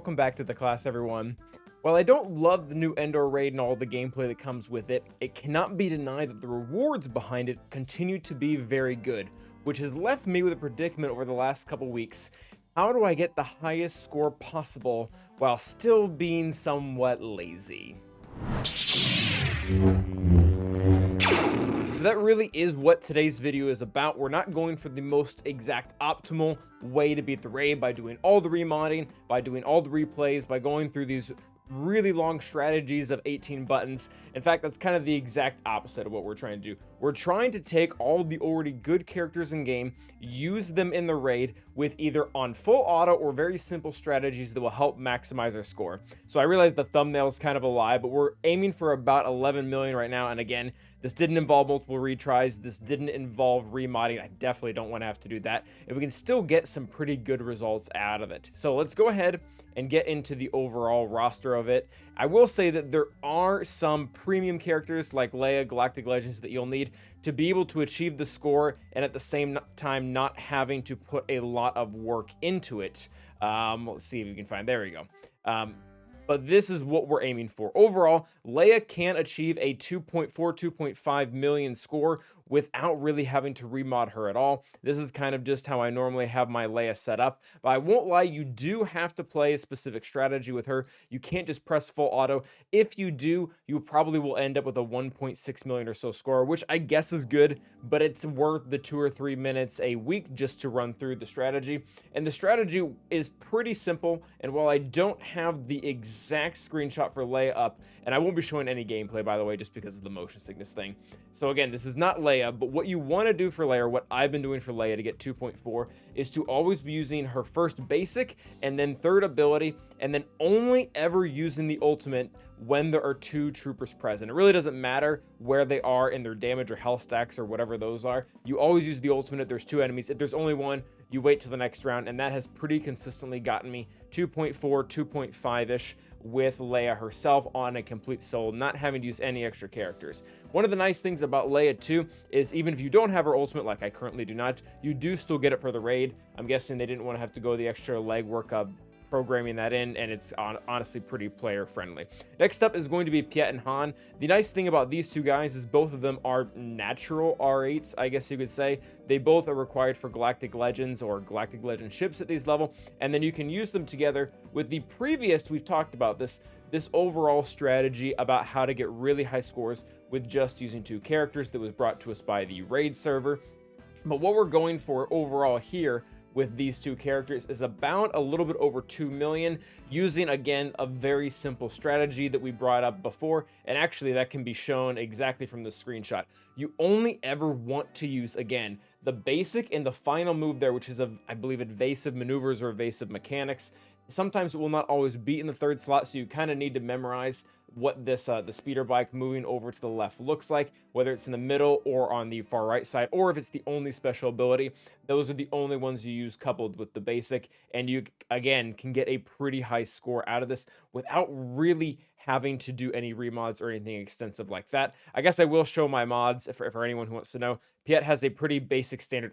welcome back to the class, everyone. While I don't love the new Endor raid and all the gameplay that comes with it, it cannot be denied that the rewards behind it continue to be very good, which has left me with a predicament over the last couple weeks. How do I get the highest score possible while still being somewhat lazy? So that really is what today's video is about. We're not going for the most exact optimal way to beat the raid by doing all the remodding, by doing all the replays, by going through these really long strategies of 18 buttons. In fact, that's kind of the exact opposite of what we're trying to do. We're trying to take all the already good characters in game, use them in the raid with either on full auto or very simple strategies that will help maximize our score. So I realize the thumbnail is kind of a lie, but we're aiming for about 11 million right now. And again, this didn't involve multiple retries. This didn't involve remodding. I definitely don't want to have to do that. And we can still get some pretty good results out of it. So let's go ahead and get into the overall roster of it. I will say that there are some premium characters like Leia, Galactic Legends that you'll need to be able to achieve the score and at the same time not having to put a lot of work into it. Let's see if we can find, there we go. But this is what we're aiming for. Overall, Leia can achieve a 2.4, 2.5 million score without really having to remod her at all. This is kind of just how I normally have my Leia set up. But I won't lie, you do have to play a specific strategy with her. You can't just press full auto. If you do, you probably will end up with a 1.6 million or so score, which I guess is good, but it's worth the 2 or 3 minutes a week just to run through the strategy. And the strategy is pretty simple. And while I don't have the exact screenshot for Leia up, and I won't be showing any gameplay, by the way, just because of the motion sickness thing. So again, this is not Leia, but what you want to do for Leia, or what I've been doing for Leia to get 2.4, is to always be using her first basic and then third ability, and then only ever using the ultimate when there are 2 troopers present. It really doesn't matter where they are in their damage or health stacks or whatever those are. You always use the ultimate if there's 2 enemies. If there's only one, you wait till the next round, and that has pretty consistently gotten me 2.4, 2.5-ish with Leia herself on a complete solo, not having to use any extra characters. One of the nice things about Leia too is even if you don't have her ultimate, like I currently do not, you do still get it for the raid. I'm guessing they didn't want to have to go the extra legwork of programming that in, and it's honestly pretty player friendly. Next up is going to be Piet and Han. The nice thing about these two guys is both of them are natural R8s, I guess you could say. They both are required for Galactic Legends or Galactic Legend ships at these level, and then you can use them together with the previous, we've talked about this overall strategy about how to get really high scores with just using 2 characters that was brought to us by the raid server. But what we're going for overall here with these 2 characters is about a little bit over 2 million, using again a very simple strategy that we brought up before, and actually that can be shown exactly from the screenshot. You only ever want to use, again, the basic and the final move there, which is I believe evasive maneuvers or evasive mechanics. Sometimes it will not always be in the 3rd slot, so you kind of need to memorize what this the speeder bike moving over to the left looks like, whether it's in the middle or on the far right side, or if it's the only special ability. Those are the only ones you use coupled with the basic, and you again can get a pretty high score out of this without really having to do any remods or anything extensive like that. I guess I will show my mods for anyone who wants to know. Piet has a pretty basic standard.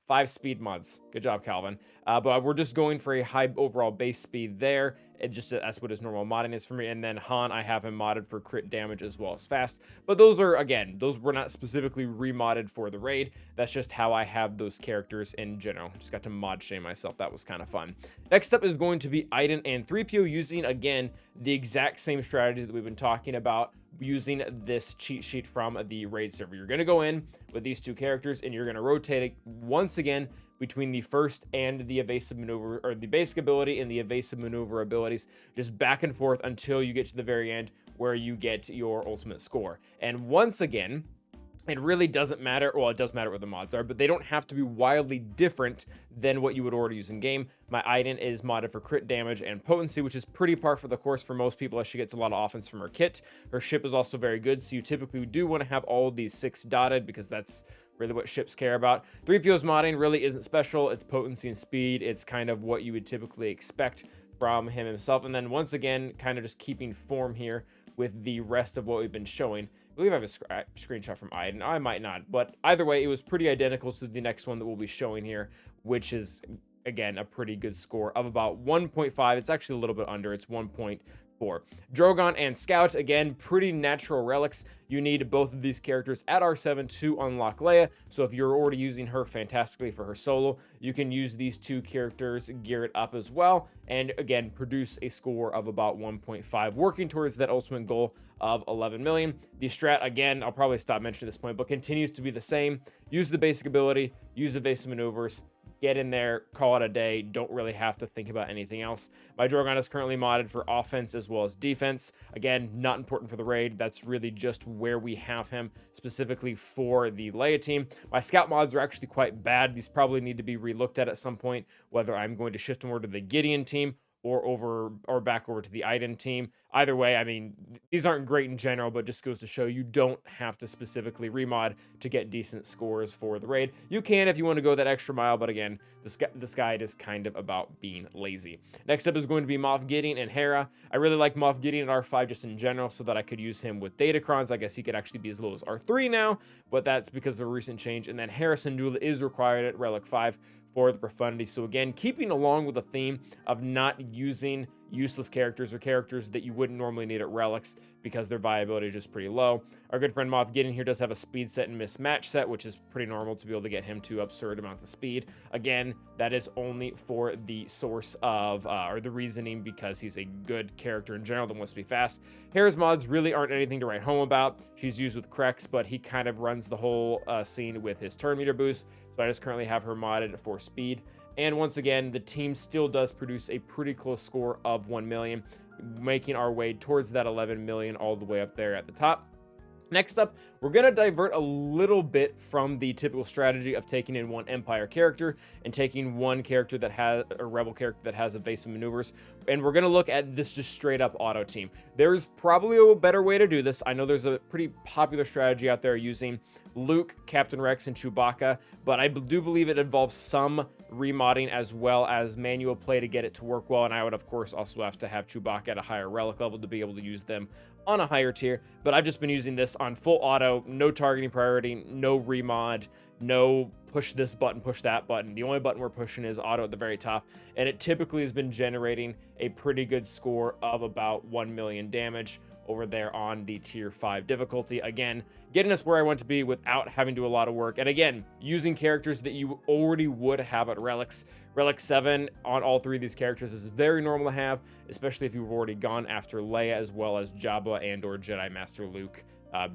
5 speed mods. Good job, Calvin. But we're just going for a high overall base speed there. That's what his normal modding is for me. And then Han, I have him modded for crit damage as well as fast. But those were not specifically remodded for the raid. That's just how I have those characters in general. Just got to mod shame myself. That was kind of fun. Next up is going to be Iden and 3PO using, again, the exact same strategy that we've been talking about, using this cheat sheet from the raid server. You're going to go in with these 2 characters and you're going to rotate it once again between the first and the evasive maneuver, or the basic ability and the evasive maneuver abilities, just back and forth until you get to the very end where you get your ultimate score. And once again, it really doesn't matter. Well, it does matter what the mods are, but they don't have to be wildly different than what you would already use in game. My Iden is modded for crit damage and potency, which is pretty par for the course for most people, as she gets a lot of offense from her kit. Her ship is also very good, so you typically do want to have all of these 6 dotted because that's really what ships care about. 3PO's modding really isn't special. It's potency and speed. It's kind of what you would typically expect from him himself. And then once again, kind of just keeping form here with the rest of what we've been showing. I believe I have a screenshot from Iden. I might not, but either way, it was pretty identical to the next one that we'll be showing here, which is again, a pretty good score of about 1.5. It's actually a little bit under. It's 1.4. Drogon and Scout, again, pretty natural relics. You need both of these characters at R7 to unlock Leia. So if you're already using her fantastically for her solo, you can use these two characters, gear it up as well, and again, produce a score of about 1.5, working towards that ultimate goal of 11 million. The strat, again, I'll probably stop mentioning this point, but continues to be the same. Use the basic ability, use evasive maneuvers, get in there, call it a day. Don't really have to think about anything else. My Drogon is currently modded for offense as well as defense. Again, not important for the raid. That's really just where we have him specifically for the Leia team. My scout mods are actually quite bad. These probably need to be relooked at some point, whether I'm going to shift them over to the Gideon team or back over to the Iden team. Either way, I mean, these aren't great in general, but just goes to show you don't have to specifically remod to get decent scores for the raid. You can if you want to go that extra mile, but again, this guide is kind of about being lazy. Next up is going to be Moff Gideon and Hera. I really like Moff Gideon at R5 just in general so that I could use him with Datacrons. I guess he could actually be as low as R3 now, but that's because of a recent change. And then Hera Syndulla is required at Relic 5 for the profundity. So again, keeping along with the theme of not using useless characters or characters that you wouldn't normally need at relics because their viability is just pretty low. Our good friend Moff Gideon here does have a speed set and mismatch set, which is pretty normal to be able to get him to absurd amounts of speed. Again, that is only for the source of or the reasoning because he's a good character in general that wants to be fast. Hera's mods really aren't anything to write home about. She's used with Krex, but he kind of runs the whole scene with his turn meter boost. So I just currently have her modded for speed. And once again, the team still does produce a pretty close score of 1 million, making our way towards that 11 million all the way up there at the top. Next up, we're going to divert a little bit from the typical strategy of taking in one Empire character and taking one character that has a Rebel character that has evasive maneuvers. And we're going to look at this just straight up auto team. There's probably a better way to do this. I know there's a pretty popular strategy out there using Luke, Captain Rex, and Chewbacca, but I do believe it involves some remodding as well as manual play to get it to work well. And I would, of course, also have to have Chewbacca at a higher relic level to be able to use them on a higher tier. But I've just been using this on full auto, no targeting priority, no remod, no push this button, push that button. The only button we're pushing is auto at the very top, and it typically has been generating a pretty good score of about 1 million damage over there on the tier 5 difficulty. Again, getting us where I want to be without having to do a lot of work. And again, using characters that you already would have at relics. Relic 7 on all three of these characters is very normal to have, especially if you've already gone after Leia as well as Jabba and or Jedi Master Luke,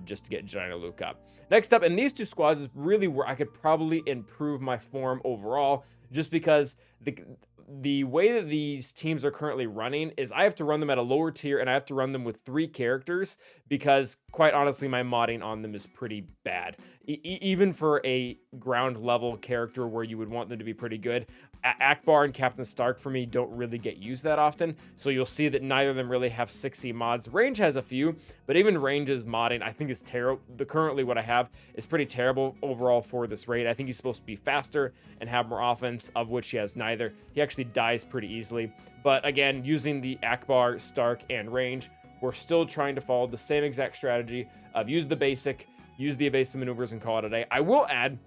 just to get Jedi Luke up. Next up, in these two squads is really where I could probably improve my form overall, just because the way that these teams are currently running is I have to run them at a lower tier and I have to run them with 3 characters because, quite honestly, my modding on them is pretty bad. Even for a ground level character where you would want them to be pretty good, Akbar and Captain Stark for me don't really get used that often, so you'll see that neither of them really have 6C mods. Range has a few, but even Range's modding I think is terrible. Currently what I have is pretty terrible overall for this raid. I think he's supposed to be faster and have more offense, of which he has neither. He actually dies pretty easily, but again, using the Akbar, Stark, and Range, we're still trying to follow the same exact strategy of use the basic, use the evasive maneuvers, and call it a day. I will add,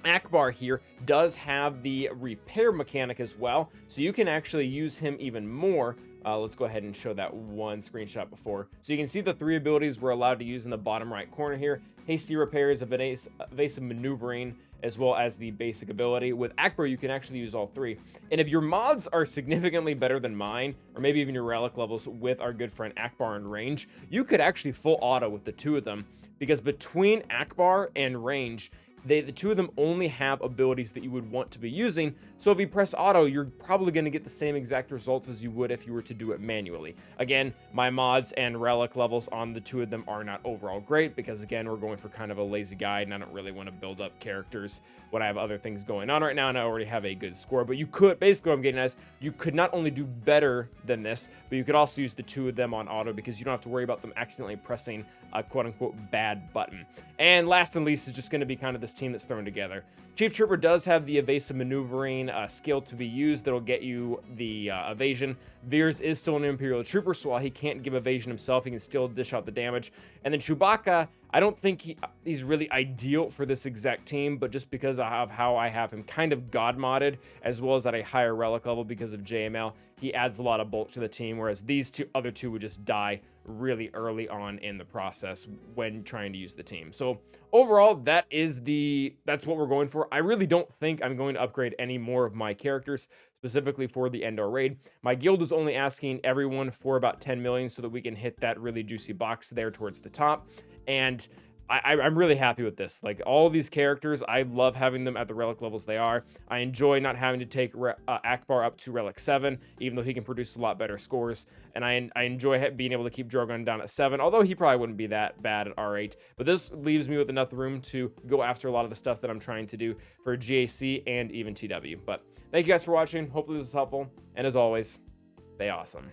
Akbar here does have the repair mechanic as well, so you can actually use him even more. Let's go ahead and show that one screenshot before. So you can see the 3 abilities we're allowed to use in the bottom right corner here. Hasty repairs, evasive maneuvering, as well as the basic ability. With Akbar, you can actually use all 3. And if your mods are significantly better than mine, or maybe even your relic levels with our good friend Akbar and Range, you could actually full auto with the 2 of them, because between Akbar and Range, the 2 of them only have abilities that you would want to be using, so if you press auto, you're probably going to get the same exact results as you would if you were to do it manually. Again, my mods and relic levels on the 2 of them are not overall great, because again, we're going for kind of a lazy guide, and I don't really want to build up characters when I have other things going on right now, and I already have a good score. But you could, basically what I'm getting at is, you could not only do better than this, but you could also use the 2 of them on auto, because you don't have to worry about them accidentally pressing a quote-unquote bad button. And last and least is just going to be kind of this team that's thrown together. Chief Trooper does have the evasive maneuvering skill to be used that'll get you the evasion. Veers is still an Imperial Trooper, so while he can't give evasion himself, he can still dish out the damage. And then Chewbacca, I don't think he's really ideal for this exact team, but just because of how I have him kind of god modded, as well as at a higher relic level because of JML, he adds a lot of bulk to the team, whereas these other two would just die really early on in the process when trying to use the team. So overall, that's what we're going for. I really don't think I'm going to upgrade any more of my characters, specifically for the Endor raid. My guild is only asking everyone for about 10 million so that we can hit that really juicy box there towards the top. And I'm really happy with this. Like, all these characters, I love having them at the relic levels they are. I enjoy not having to take Akbar up to relic 7, even though he can produce a lot better scores. And I enjoy being able to keep Drogon down at 7, although he probably wouldn't be that bad at R8. But this leaves me with enough room to go after a lot of the stuff that I'm trying to do for GAC and even TW. But thank you guys for watching. Hopefully this was helpful. And as always, stay awesome.